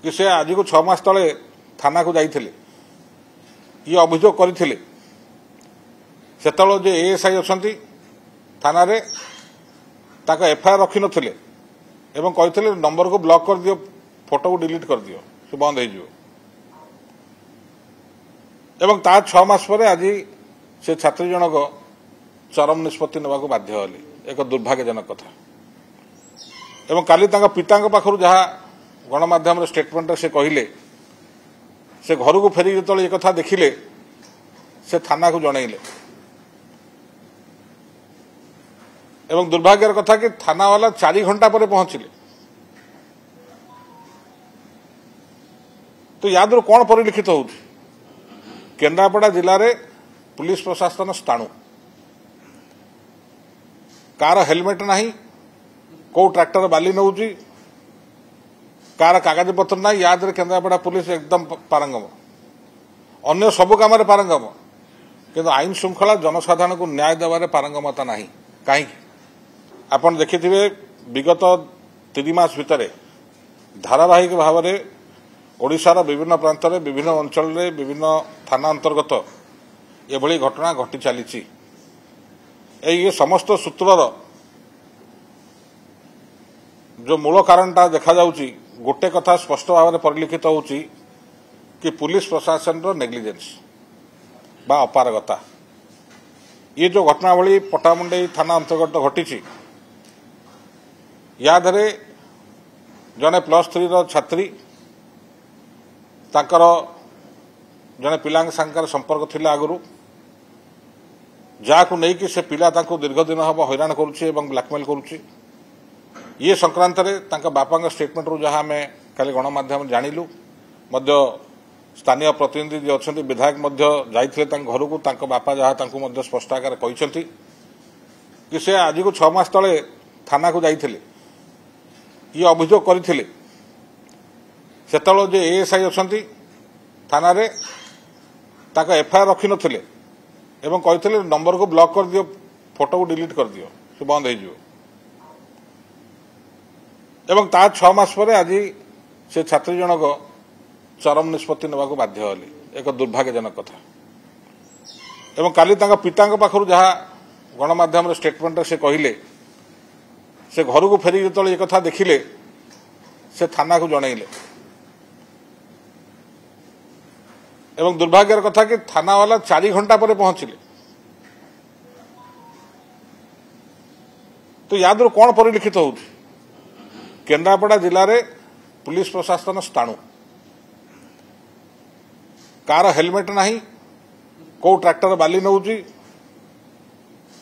कि से आज को 6 मास तले थाना को जाइए ये अभियोग करते से एएसआई अच्छा थाना रे एफआईआर रखी नथिले एवं कहते नंबर को ब्लॉक कर दियो फोटो को डिलीट कर दियो से बंद हो एवं ता 6 मास पर आज से छात्री जनक चरम निष्पत्ति नेबा को बाध्य होले एक दुर्भाग्यजनक कथा एवं काली पिता पाखर जहाँ गणमाध्यम स्टेटमेंट से कहले से घर को फेरिक जो ये कथा देखिले से थाना को जनइले एवं दुर्भाग्यर कथा कि थाना वाला 4 घंटा पर पहुंचले तो याद कौन परिलक्षित हो केन्द्रापड़ा जिले में पुलिस प्रशासन स्थाणु कार हेलमेट नहीं कौ ट्रैक्टर बाली नौची कार कागज पत्र ना याद केन्द्रापड़ा पुलिस एकदम पारंगम अन्य सबु काम पारंगम किंतु आईन श्रृंखला जनसाधारण को न्याय देवार पारंगमता नहीं कहीं आपन देखिथिबे विगत 3 मास भितर धारावाहिक भाव में ओडिशार विभिन्न प्रांत में विभिन्न अंचल में विभिन्न थाना अंतर्गत एभली घटना घटी चली ये समस्त सूत्रर जो मूल कारणटा देखा जाउची गोटे कथा स्पष्ट भाव में परिलक्षित होउची कि पुलिस प्रशासन नेग्लिजेंस बा अपारगता ये जो घटनावली पटामुंडई थाना अंतर्गत घटी यादरे जने +3 छात्री ताकर जने पिलांग सांकर संपर्क थिला आगुरु जाकु नहीं कि से पिला ताको दीर्घ दिन हम हैरान करुच्ची एवं ब्लैकमेल करुच्ची ये संक्रांत रे तांका बापा स्टेटमेंट रू जहाँ आम काली गणमाध्यम जानिलु मध्य स्थानीय प्रतिनिधि जो अच्छा विधायक जाइए घर को तांका बापा जहाँ तांको स्पष्ट आकार कहते कि से आज को 6 मास तले थाना को जाइए ये अभियोग करते से एएसआई अच्छा थाना रे एफआईआर रखी नथिले एवं कहते नंबर को ब्लॉक कर दियो फोटो को डिलीट कर दियो से बंद हो एवं ता 6 मास पर आज से छात्री जनक चरम निष्पत्ति नेबा को बाध्य होले एक दुर्भाग्यजनक कथा एवं काली पिता पाखर जहाँ गणमाध्यम स्टेटमेंट से कहले से घर को फेरिक जो ये कथा देखिले से थाना को जनइले एवं दुर्भाग्यर कथा कि थाना वाला 4 घंटा पर पहुंचले तो याद कौन परिलक्षित हो केन्द्रापड़ा जिले में पुलिस प्रशासन स्थाणु कार हेलमेट नहीं कौ ट्रैक्टर बाली नौची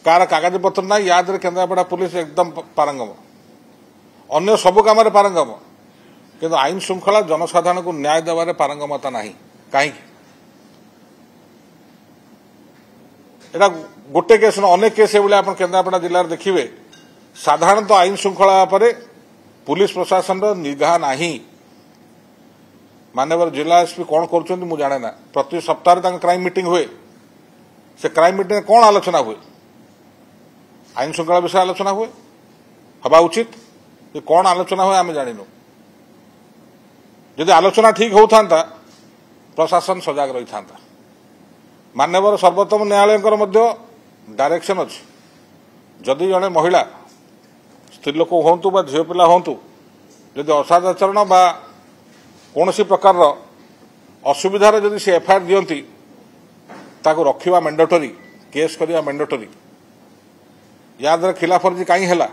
कार कागज पत्र ना याद केन्द्रापड़ा पुलिस एकदम पारंगम अन्य सबु काम पारंगम किंतु आईन श्रृंखला जनसाधारण को न्याय देवार पारंगमता नहीं कहीं एटा गोटे केस न अनेक केस आप केन्द्रापड़ा जिले में देखिए साधारणतः आईन श्रृंखला पर पुलिस प्रशासन निगाह नहीं माननीय जिला एसपी कौन कर जाने ना प्रति सप्ताह क्राइम मीटिंग हुए से क्राइम मीटिंग में कौन आलोचना हुए आईन श्रृंखला विषय आलोचना हुए हवा उचित ये कौन आलोचना हुए आम जानिनु जदि आलोचना ठीक होता प्रशासन सजग रही था माननीय सर्वोत्तम न्यायालय डायरेक्शन अच्छी जदि जड़े महिला स्त्रीलोक हूँ बा झील पिला हूँ जदि असादाचरण बा कौन प्रकार असुविधार जदि से एफआईआर दियंती ताको रखिबा मैंडेटरी केस करिया मैंडेटरी याद खिलाफवर्जी कहीं है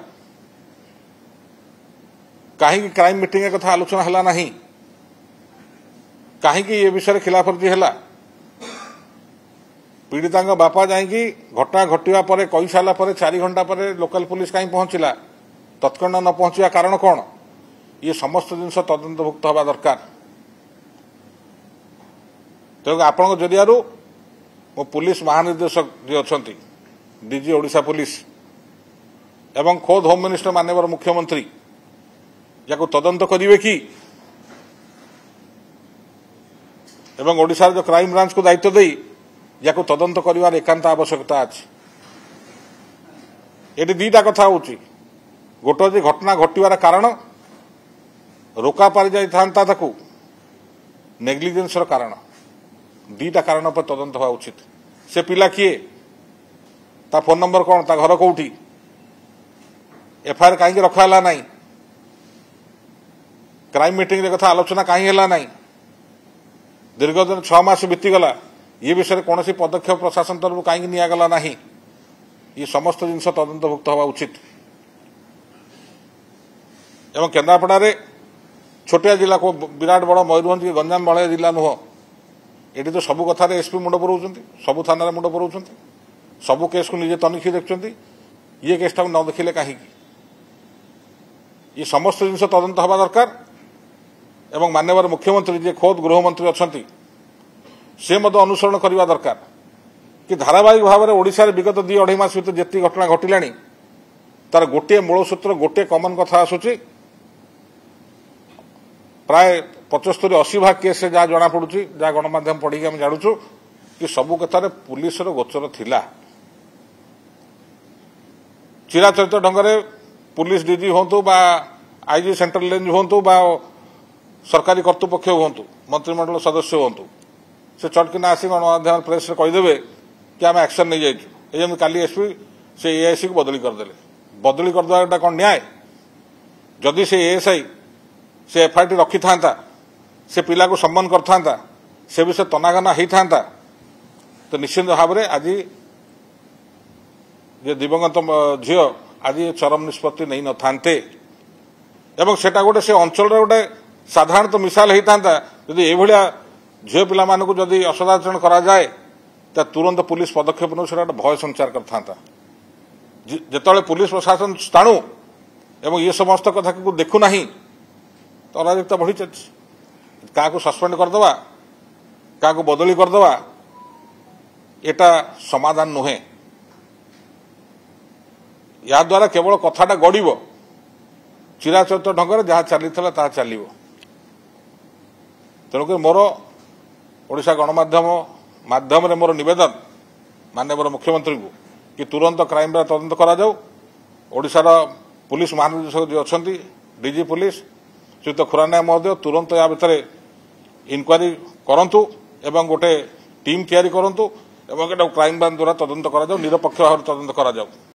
कहीं क्राइम मीटिंग कथा आलोचना है ना कहीं ये विषय खिलाफवर्जी है पीड़िता बापा जाकि घटना घटवा पर कही सारा 4 घंटा पर लोकल पुलिस कहीं पहुंचला तत्काल न पहुंचा कारण कौन ये समस्त जिनस तदंतभुक्त हवा दरकार तेणु आपण जरिया मो पुलिस महानिर्देशक जी अच्छा डीजी ओडिशा पुलिस एवं खोद होम मिनिस्टर माननीय मुख्यमंत्री या तदंत करेंगे कि एवं ओडिशा जो क्राइम ब्रांच को दायित्व दे या तदंत कर एकांत आवश्यकता अच्छी ये 2टा कथा हो गोटे घटना घटवार कारण रोका पारि जाता नेग्लिजेंस कारण दीटा कारण पर तदंत हवा उचित से पिला किए ता फोन नंबर कौन ता घर कौटी एफआईआर कहीं रखाला नहीं क्राइम मीटिंग रे कथा आलोचना कहीं है नहीं दीर्घ दिन 6 मास बीतीगला ये विषय कौन पदक्षेप प्रशासन तरफ कहीं निगला ना ये समस्त जिनस तदंतभुक्त हवा उचित एवं केन्द्रापड़ा छोटिया जिला को विराट बड़ मयूरभंज की गंजाम भाया जिला नुह ये तो सबू कथार एसपी मुंड पुराउं सबू थाना मुंड पुराउं सबू केस को निजे तनिखी देखुं ये केसटा न देखिले कहीं ये समस्त जिनस तदंत हवा दरकार एवं माननीय मुख्यमंत्री जी खोद गृहमंत्री अच्छा से अनुसरण करने दरकार कि धारावाहिक भाव में ओडिशा रे विगत 2-2.5 मास भर जी घटना घटिला तार गोटे मूलसूत्र गोटे कमन कथा आसूची प्राय 75-80 भाग केस जहाँ जना पड़ी जहाँ गणमाध्यम पढ़ी आम जानूँ कि सबू कथार पुलिस गोचर थिला चिराचरित ढंग से पुलिस डीजी हूँ बा आईजी सेंट्रल रेंज हूँ बा सरकारी कर्तृपक्ष हूँ मंत्रिमंडल सदस्य हूँ से चटकिना आसी गणमाध्यम प्रेस कहीदेवे कि आम एक्शन नहीं जाइए काली एसपी से एएसआई को बदली करदेटा कौन न्याय जदि से एएसआई से एफआईआर रखी था से पिला को सम्मान करता से विषय तनाघना होता तो निश्चित भाव में आज ये दिवंगत झील आज चरम निष्पत्ति नहीं न थांते एवं सेटा गोटे से अंचल गोटे साधारणतः मिसाल होता यदि ये झील पिला मानक जदि असदाचरण करा जाए तो तुरंत पुलिस पदक्षेप नौ से भय संचार करता जिते पुलिस प्रशासन स्थाणु एवं ये समस्त कथा को देखुना तो अराजकता बढ़ी चलती क्या सस्पेंड करदे क्या बदली करदे एटा समाधान नुहे या द्वारा केवल कथाटा गड़ चिराचरित ढंग से जहाँ चली चलो तेणुक मोर ओडिशा गणमाध्यम माध्यम मोर निवेदन माननीय मुख्यमंत्री को कि तुरंत क्राइम तदंत करा जाऊ ओडिशार पुलिस महानिर्देशक जो अच्छा डीजी पुलिस श्रीयुत खुराना महोदय तुरंत या भितर इनक्वारी करंतु एवं गोटे टीम तैयारी करंतु एवं क्राइम ब्रांच द्वारा तदंत करा जाऊ निरपेक्ष भाव तदंत करा जाऊ।